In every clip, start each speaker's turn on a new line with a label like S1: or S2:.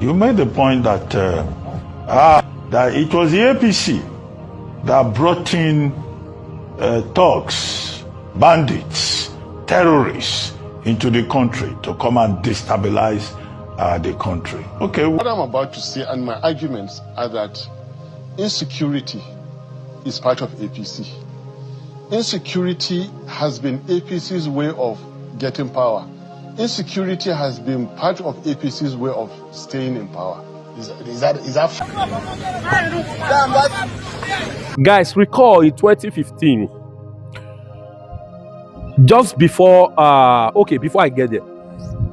S1: You made the point that that it was the APC that brought in thugs, bandits, terrorists into the country to come and destabilize the country. Okay.
S2: What I'm about to say and my arguments are that insecurity is part of APC. Insecurity has been APC's way of getting power. Insecurity has been part of APC's way of staying in power. Is that
S3: Guys, recall in 2015, just before before I get there,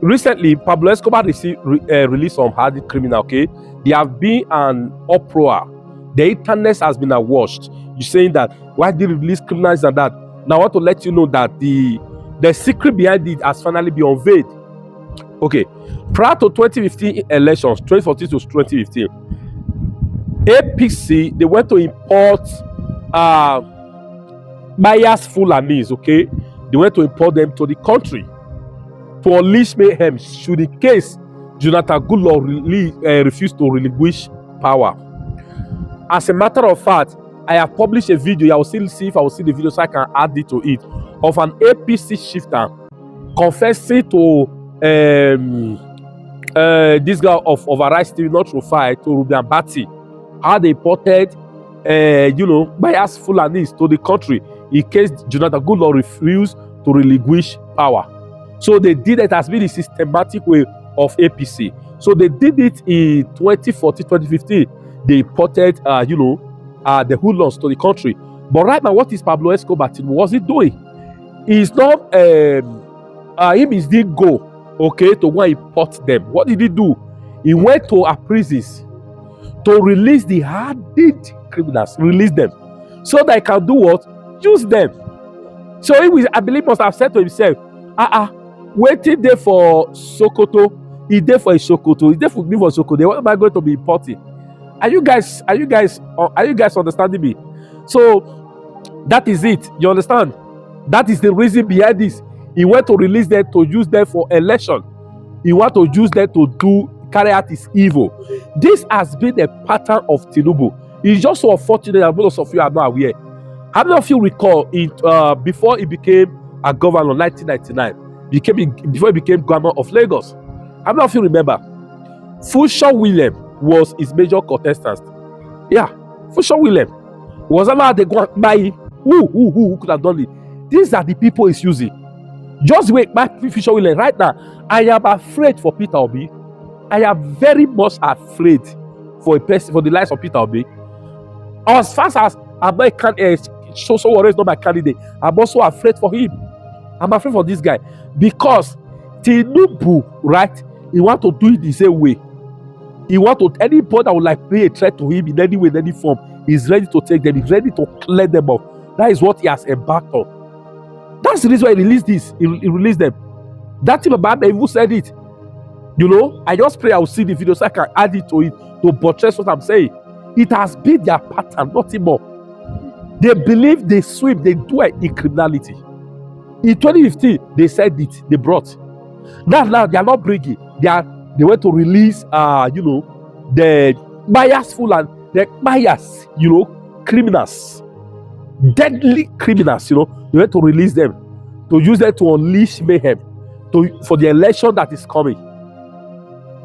S3: recently Pablo Escobar released some hardened criminal. Okay, there have been an uproar. The internet has been awash. You're saying that why did they release criminals and that? Now I want to let you know that the secret behind it has finally been unveiled. Okay, prior to 2015 elections, 2014 to 2015, APC, they went to import bias Fulanis. Okay, they went to import them to the country to unleash mayhem should the case Jonathan Goodluck refused to relinquish power. As a matter of fact, I have published a video. I will still see if I will see the video so I can add it to it, of an APC chieftain confessing to this guy of Arise TV, not Rufai, to Ruben Bati, how they imported bias Fulanis to the country in case Jonathan Goodluck refused to relinquish power. So they did it as being the systematic way of APC. So they did it in 2014, 2015. They imported, the hoodlums to the country. But right now, what is Pablo Escobar? What was he doing? He's not, him is didn't go, okay, to go and import them. What did he do? He went to our prisons to release the hardened criminals, release them, so that he can do what? Use them. So he was, I believe, must have said to himself, waiting there for Sokoto, he there for Sokoto, he there for me for Sokoto. What am I going to be importing? Are you guys understanding me? So that is it. You understand? That is the reason behind this. He went to release them to use them for election. He want to use them to carry out his evil. This has been a pattern of Tinubu. It's just so unfortunate that most of you are not aware. How many of you recall it before he became a governor in 1999? Before he became governor of Lagos? How many of you remember? Funsho William was his major contestant. Yeah, Funsho William was allowed to go and buy him. Who could have done it? These are the people he's using. Just wait, my Funsho William right now. I am afraid for Peter Obi. I am very much afraid for the lives of Peter Obi. As fast as I'm not so is not my candidate, I'm also afraid for him. I'm afraid for this guy because Tinubu, right? He want to do it the same way. He want to anybody that would like be a threat to him in any way, in any form, he's ready to take them. He's ready to clear them off. That is what he has embarked on. That's the reason why he released this. He released them. That team about even said it. I just pray I will see the video so I can add it to it to buttress what I'm saying. It has been their pattern, nothing more. They believe, they swim, they do it in criminality. In 2015, they said it, they brought. Now they are not bringing. They went to release, the bias full and the bias, criminals, deadly criminals. They went to release them, to use them to unleash mayhem, for the election that is coming.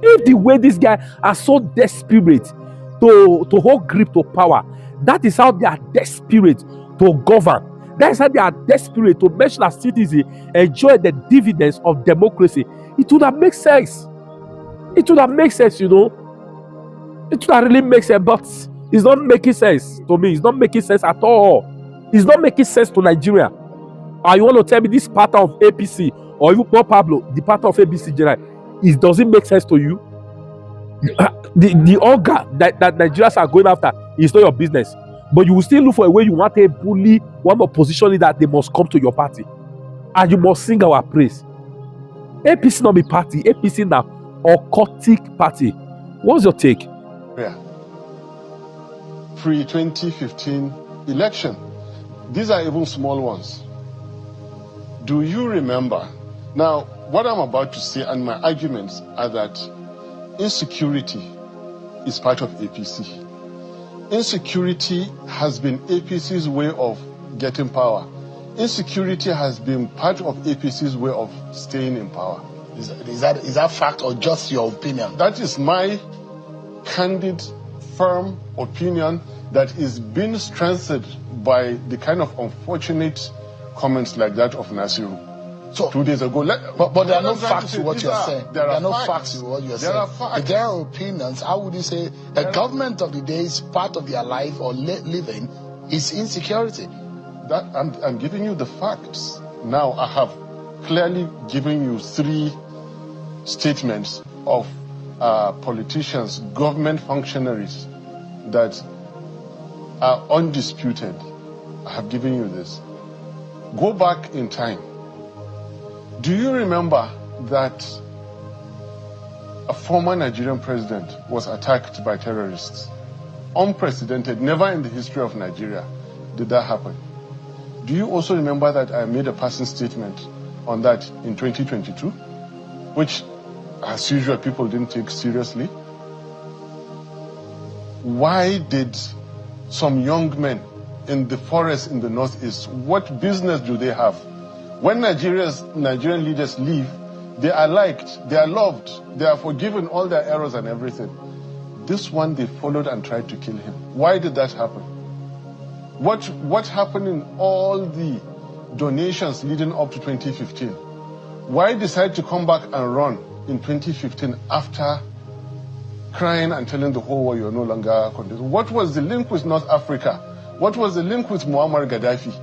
S3: If the way this guy are so desperate to hold grip to power, that is how they are desperate to govern. That is how they are desperate to make sure that citizens enjoy the dividends of democracy. It would have made sense. It would have made sense, It would have really made sense, but it's not making sense to me. It's not making sense at all. It's not making sense to Nigeria. You want to tell me this pattern of APC, or even Pablo, the pattern of APC general, it doesn't make sense to you? The organ that Nigerians are going after is not your business. But you will still look for a way you want a bully, one opposition that they must come to your party. And you must sing our praise. APC not be party. APC now occultic party. What's your take?
S2: Yeah. Pre-2015 election. These are even small ones. Do you remember? Now, what I'm about to say and my arguments are that Insecurity is part of APC. Insecurity has been APC's way of getting power. Insecurity has been part of APC's way of staying in power.
S4: Is that fact or just your opinion?
S2: That is my candid, firm opinion that is being strengthened by the kind of unfortunate comments like that of Nasiru.
S4: So
S2: 2 days ago.
S4: But there are no facts to what you're saying.
S2: There are
S4: no facts to what you're saying.
S2: There are facts.
S4: If there are opinions, how would you say the government of the day is part of their life or living is insecurity?
S2: That I'm giving you the facts. Now I have clearly given you 3 statements of politicians, government functionaries that are undisputed. I have given you this. Go back in time. Do you remember that a former Nigerian president was attacked by terrorists? Unprecedented, never in the history of Nigeria did that happen. Do you also remember that I made a passing statement on that in 2022, which, as usual, people didn't take seriously? Why did some young men in the forest in the northeast, what business do they have? When Nigerian leaders leave, they are liked, they are loved, they are forgiven all their errors and everything. This one, they followed and tried to kill him. Why did that happen? What happened in all the donations leading up to 2015? Why decide to come back and run in 2015 after crying and telling the whole world you're no longer contested? What was the link with North Africa? What was the link with Muammar Gaddafi?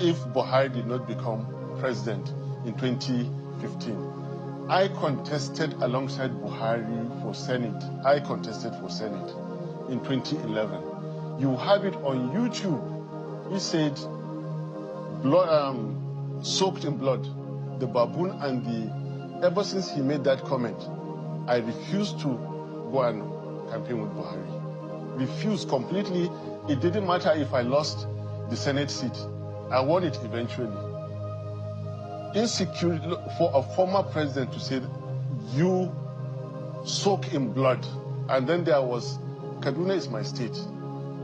S2: If Buhari did not become president in 2015, I contested alongside Buhari for Senate. I contested for Senate in 2011. You have it on YouTube. He said, soaked in blood, the baboon and the... Ever since he made that comment, I refused to go and campaign with Buhari. Refused completely. It didn't matter if I lost the Senate seat. I won it eventually. Insecurity, for a former president to say, you soak in blood. And then there was, Kaduna is my state.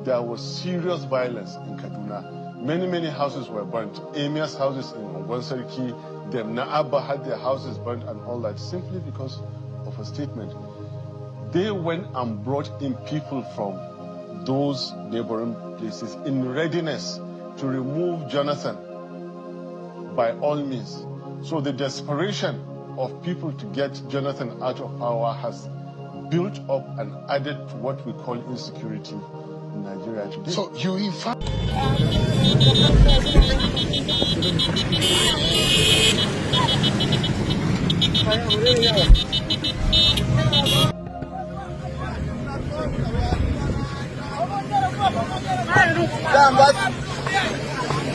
S2: There was serious violence in Kaduna. Many houses were burnt. Emirs' houses in Obansariki, Demna Abba had their houses burnt and all that, simply because of a statement. They went and brought in people from those neighboring places in readiness to remove Jonathan by all means. So the desperation of people to get Jonathan out of power has built up and added to what we call insecurity in Nigeria today.
S4: So you in fact...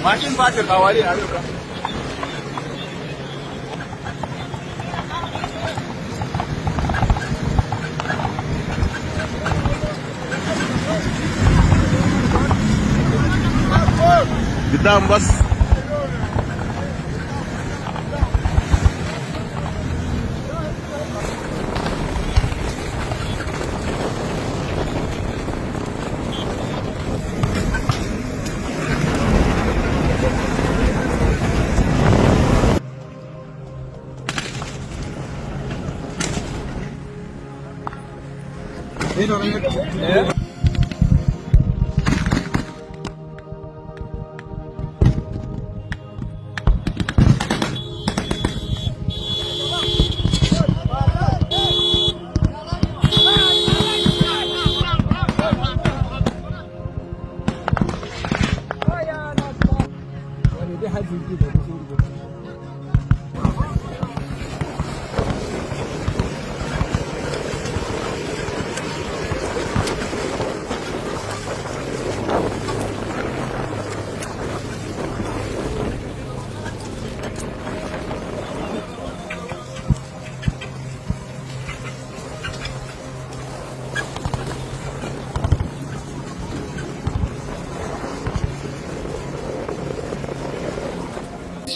S5: Mashin ba ta kawari a yau. Gidan bas.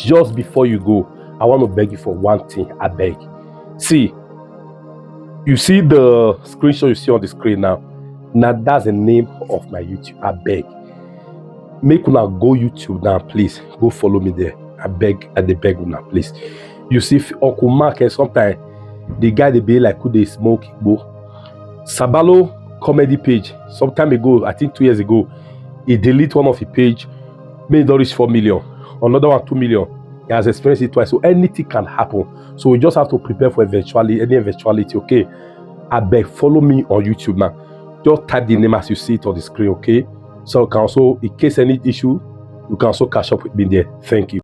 S3: Just before you go, I want to beg you for one thing. I beg. See, You see the screenshot you see on the screen now. Now that's the name of my YouTube. I beg. Make una go YouTube now, please. Go follow me there. I beg una, please. You see Uncle Mark and sometimes the guy they be like who they smoke Igbo. Sabalo comedy page. Some time ago, I think 2 years ago, he deleted one of his page, made it reach 4 million. Another one 2 million. He has experienced it twice. So anything can happen. So we just have to prepare for any eventuality. Okay. I beg, follow me on YouTube now. Just type the name as you see it on the screen, okay? So you can also, in case any issue, you can also catch up with me there. Thank you.